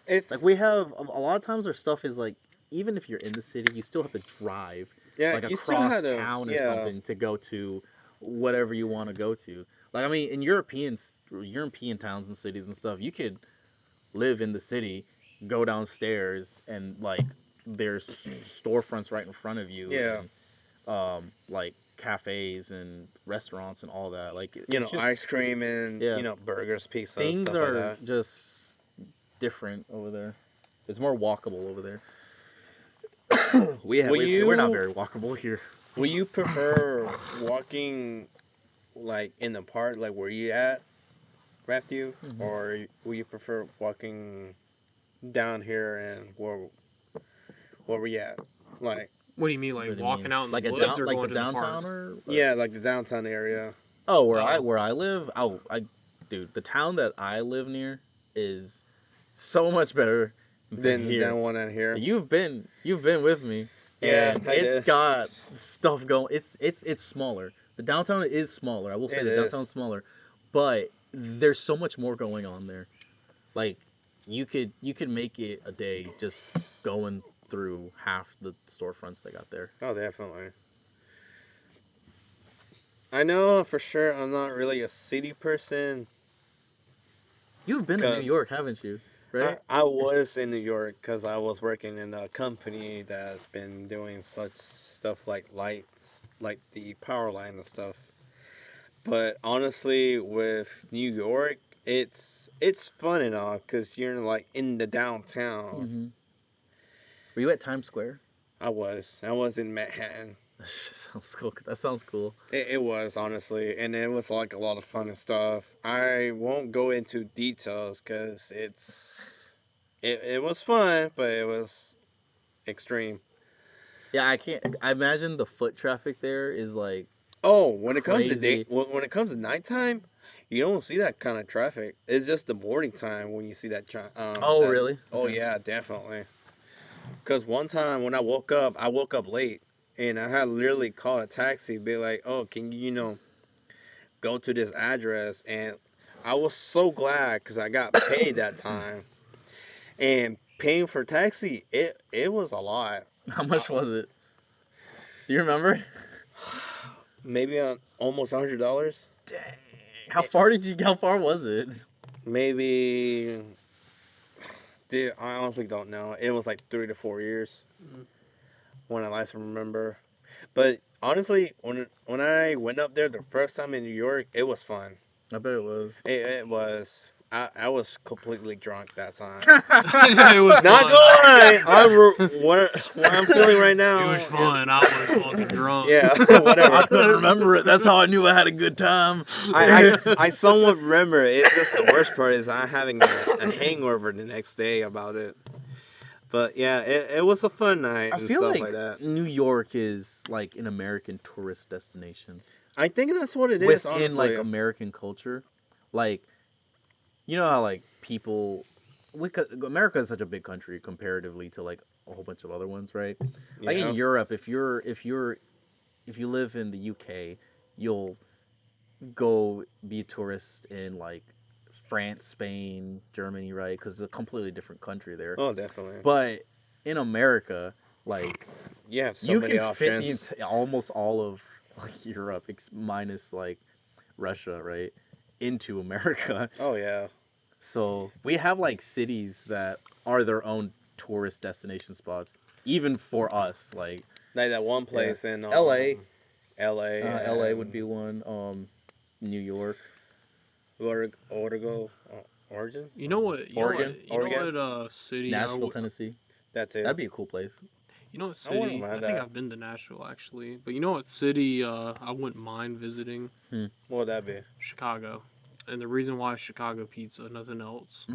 Like It's we have a lot of times our stuff is like even if you're in the city, you still have to drive yeah. like You still across had to town or yeah. something to go to whatever you want to go to. Like I mean, in European towns and cities and stuff, you could live in the city, go downstairs, and like there's storefronts right in front of you, Yeah. and like cafes and restaurants and all that. Like You it's know, just ice cream and yeah, burgers, pizza, things stuff like are that. just different over there. It's more walkable over there. Will We're not you very walkable here. will you prefer walking like in the park, like where you at, Matthew, Hmm. or will you prefer walking down here and where we at? Like What do you mean, What like do you mean? walking out in the Like a woods down or like the going to the park? downtown or yeah, like the downtown area. oh Oh, where I live? Oh, I dude, the town that I live near is so much better than Then here. down one out here. You've been with me, Yeah, and I it's did. got stuff going. It's smaller. The downtown is smaller. I will say It the downtown's is. smaller, but there's so much more going on there. Like you could make it a day just going through half the storefronts they got there. Oh, definitely. I know for sure I'm not really a city person You've been to New because York, haven't you? Right? I was in New York because I was working in a company that been doing such stuff like lights, like the power line and stuff. But honestly, with New York, it's fun and all because you're like in the downtown. Mm-hmm. Were you at Times Square? I was in Manhattan. That sounds cool. That sounds cool. It was honestly, and it was like a lot of fun and stuff. I won't go into details because it was fun, but it was extreme. Yeah, I can't. I imagine the foot traffic there is like Oh, when it comes to day, crazy. when it comes to nighttime, you don't see that kind of traffic. It's just the morning time when you see Oh, that. really? Oh Okay. yeah, definitely. Because one time when I woke up late, and I had literally called a taxi, be like, "Oh, can you, go to this address?" And I was so glad because I got paid that time. And paying for taxi, it was a lot. How much was it? Do you remember? maybe almost $100. Dang. How far was it? Maybe, dude, I honestly don't know. It was like 3 to 4 years Mhm. when I last remember. But honestly, when I went up there the first time in New York, it was fun. I bet it was. It was. I was completely drunk that time. It was Not fun. gonna lie, what I'm feeling right now It was is fun. I was fucking drunk. yeah, I whatever. couldn't remember it. That's how I knew I had a good time. I somewhat remember. It's just the worst part is I having a hangover the next day about it. But yeah, it was a fun night I and feel stuff like like that. New York is like an American tourist destination I think that's what it is, within like honestly. American culture. Like, you know how like people, America is such a big country comparatively to like a whole bunch of other ones, right? Like in Yeah. Europe, if you live in the UK, you'll go be a tourist in like France, Spain, Germany, right? Because it's a completely different country there. Oh, definitely. But in America, like You have so you many can fit options. almost all of like Europe, minus like Russia, right, into America. Oh yeah. So we have like cities that are their own tourist destination spots, even for us. Like Like that one yeah, place in L.A. LA L.A. would and be one. New York, Orgo, Origin, You know what? Oregon, You know Oregon. what? City. Nashville, Tennessee. That's it. That'd be a cool place. You know what I wouldn't city? I mind think that. I've been to Nashville actually, but you know what city? I wouldn't mind visiting What would that be? Chicago, and the reason why is Chicago pizza, nothing else.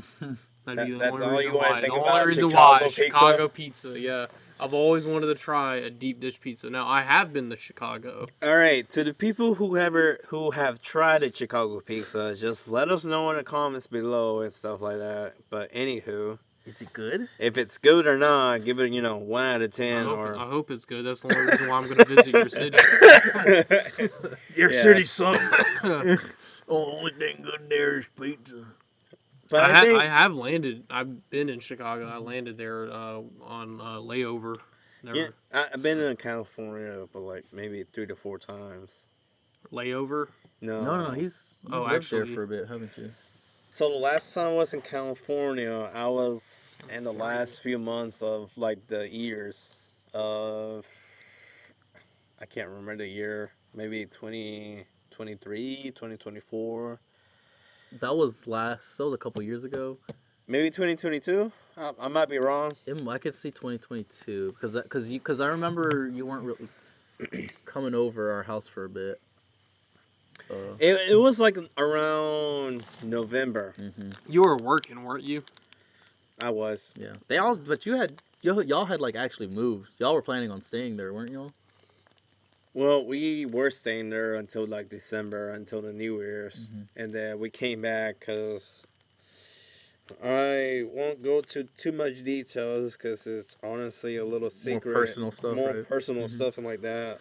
That'd be the That's only all you reason want to why. The think only about? reason why Chicago is pizza. Chicago pizza. Yeah, I've always wanted to try a deep dish pizza. Now I have been to Chicago. All right, to the people who have tried a Chicago pizza, just let us know in the comments below and stuff like that. But anywho, Is it good? if it's good or not, give it 1 out of 10 I or. hope it's good. That's the only reason why I'm gonna visit your city. Your Yeah. city sucks. Only thing good there is pizza. But I think I have landed. I've been in Chicago. I landed there on layover. yeah, Never I've been in California, but like maybe 3 to 4 times. layover. No, no, No. you've Oh, lived there actually, for a bit, haven't you? So the last time I was in California, I was in the last few months of like the years of I can't remember the year, maybe 2023, 2024, That was a couple years ago. maybe 2022. I might be wrong. I could see 2022 because I remember you weren't really coming over our house for a bit. It was like around November. Hmm. you were working, weren't you? I was. Yeah, but y'all had like actually moved. Y'all were planning on staying there, weren't y'all? Well, we were staying there until like December, until the New Year's, Mhm. and then we came back because I won't go to too much details because it's honestly a little More secret, personal stuff, more right? personal Mhm. stuff and like that.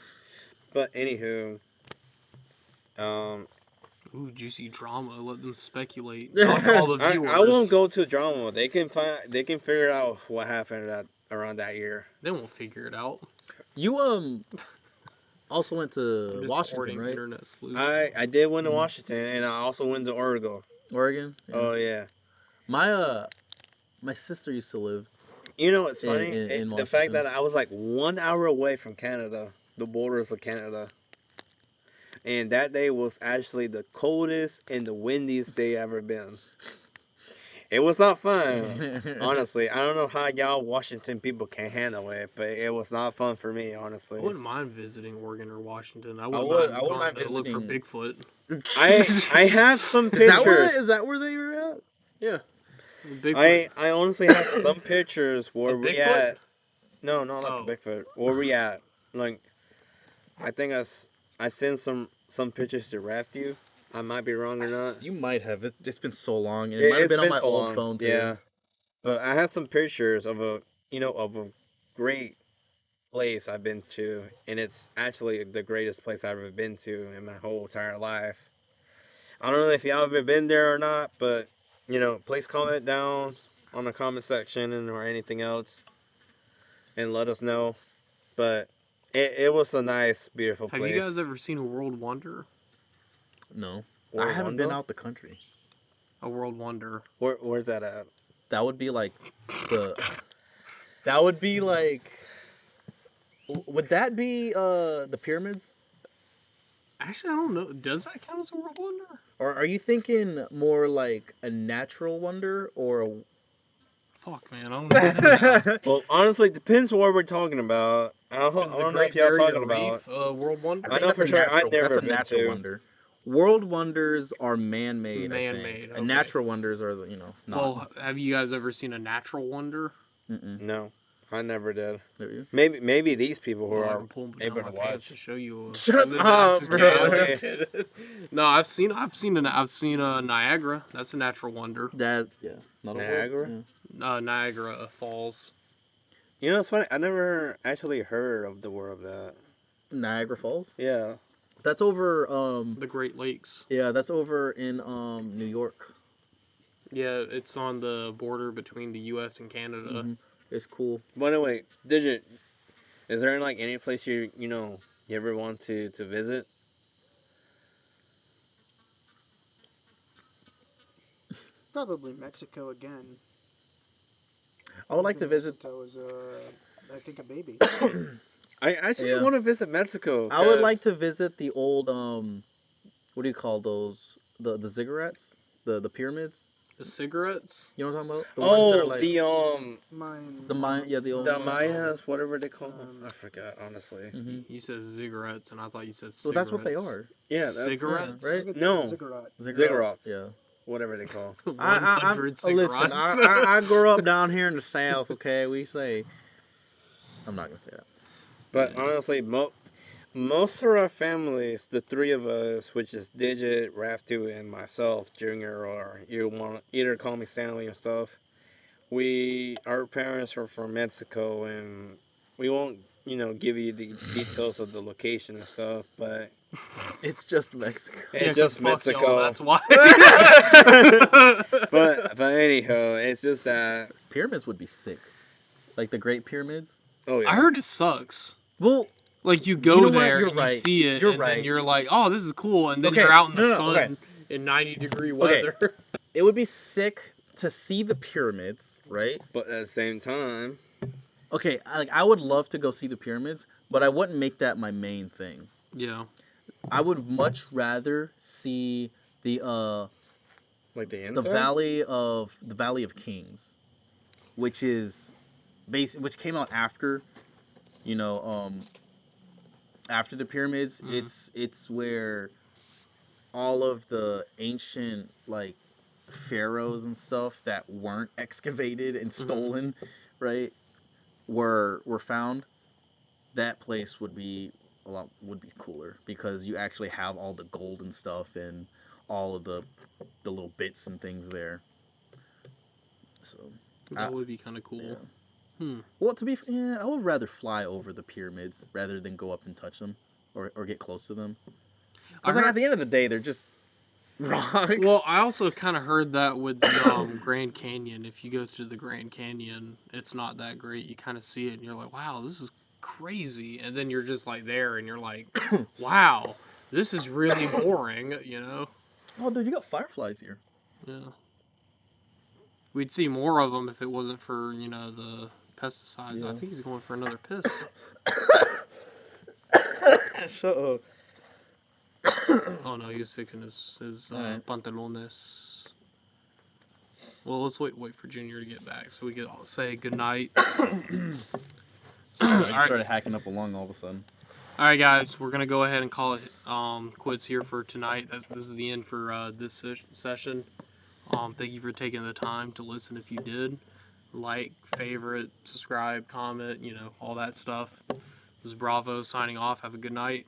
But anywho, um, Ooh, juicy drama. Let them speculate. Not to all the I won't viewers. go to drama. They can figure out what happened around that year. They won't figure it out. You also went I'm to just Washington, courting right? internet sleuths. I did win to Mhm. Washington, and I also went to Oregon. Oregon. Yeah. Oh yeah. My my sister used to live You know what's in funny? in The fact Washington. that I was like 1 hour away from Canada, the borders of Canada. And that day was actually the coldest and the windiest day I ever been. It was not fun, honestly. I don't know how y'all Washington people can handle it, but it was not fun for me, I honestly. wouldn't mind visiting Oregon or Washington. I I wouldn't would mind I wouldn't going mind to look for visiting. Bigfoot. I have some pictures. Is that where they were at? Yeah, Bigfoot. I honestly have some pictures where Of we Bigfoot? at. No, not like a Oh, Bigfoot. Where we at? Like I think I sent some pictures to Raft. I might be wrong or not. You might have it. It's been so long, and it might have It's been on been my so old long. phone too. Yeah. But I have some pictures of a great place I've been to, and it's actually the greatest place I've ever been to in my whole entire life. I don't know if y'all ever been there or not, but please comment down on the comment section and or anything else, and let us know. But It was a nice, beautiful Have place. you guys ever seen a World Wonder? No, World I haven't been Wonder? out the country. A World Wonder. Where's that at? That would be like the. That would be like. Would that be the pyramids? Actually, I don't know. Does that count as a World Wonder? Or are you thinking more like a natural wonder or a... Fuck, man. I don't know. That's Well, honestly, it depends what we're talking about. I Is don't the know Great if y'all Barrier talking about. Reef a World Wonder? I know for sure I've never that's a been natural to. wonder. World wonders are man-made, I think. Man-made, okay. And natural wonders are, not. Well, have you guys ever seen a natural wonder? Mm-mm. No, I never did. Have you? Maybe these people who Well, I are can pull them able down to my pants watch. to show you. Shut I'm up, just bro. kidding, I'm just Okay. kidding. No, I've seen Niagara. That's a natural wonder. That, yeah. Not a Niagara? world. Niagara Falls. You know, it's funny. I never actually heard of the word of that. Yeah. Niagara Falls? Yeah. That's over, The Great Lakes. yeah, that's over in, New York. Yeah, it's on the border between the U.S. and Canada. Mhm. It's cool. By the way, Digit, is there like any place you ever want to visit? Probably Mexico again. I would like to visit... Since I was, I think, a baby. I actually Yeah. want to visit Mexico. I would like 'cause- to visit the old, what do you call those? The ziggurats? The pyramids? The cigarettes. You know what I'm talking about? The ones that are Oh, like... Mine. The Mayan, yeah, the old... the Mayas, whatever they call them. Um, I forgot, honestly. Mhm. You said cigarettes, and I thought you said cigarettes. Well, that's what they are. Yeah, that's Cigarettes? right? No. Ziggurat. Ziggurats. Yeah. Whatever they call. 100 cigarettes. Listen, I grew up down here in the South, okay? We say... I'm not going to say that. But Yeah. honestly, most of our families, the three of us, which is Digit, Raftu, and myself, Junior, or you want either call me Stanley and stuff. Our parents are from Mexico, and we won't, give you the details of the location and stuff, but It's just Mexico. it's Yeah, 'cause just fuck Mexico. y'all, that's why. but anyhow, it's just that. Pyramids would be sick. Like the Great Pyramids. Oh yeah. I heard it sucks. Well, Like you go You know what? there, You're and right. you see it, You're and right. then you're like, "Oh, this is cool," and then Okay, you're out in the no, no, sun okay. in 90-degree Okay. weather. it would be sick to see the pyramids, right? But at the same time, Okay, I would love to go see the pyramids, but I wouldn't make that my main thing. Yeah, I would much rather see the like the the inside. Valley of Kings, which is which came out after, you know, after the pyramids. Mhm. It's where all of the ancient like pharaohs and stuff that weren't excavated and stolen, right, were found. That place would be cooler because you actually have all the gold and stuff and all of the little bits and things there. So, that would be kind of cool. yeah. Hmm. Well, I would rather fly over the pyramids rather than go up and touch them or get close to them. Because I heard- at the end of the day, they're just rocks. Well, I also kind of heard that with the Grand Canyon. If you go to the Grand Canyon, it's not that great. You kind of see it, and you're like, "Wow, this is crazy," and then you're just like there, and you're like, "Wow, this is really boring," you know? Oh, dude, you got fireflies here. Yeah. We'd see more of them if it wasn't for the pesticides. Yeah. I think he's going for another piss. Shut up. Oh no, he was fixing his Alright. pantalones. Well, let's wait for Junior to get back so we can all say goodnight. I just Alright. started hacking up a lung all of a sudden. All right, guys, we're gonna go ahead and call it quits here for tonight. This is the end for this session. Thank you for taking the time to listen. If you did, like, favorite, subscribe, comment, all that stuff. This is Bravo signing off. Have a good night.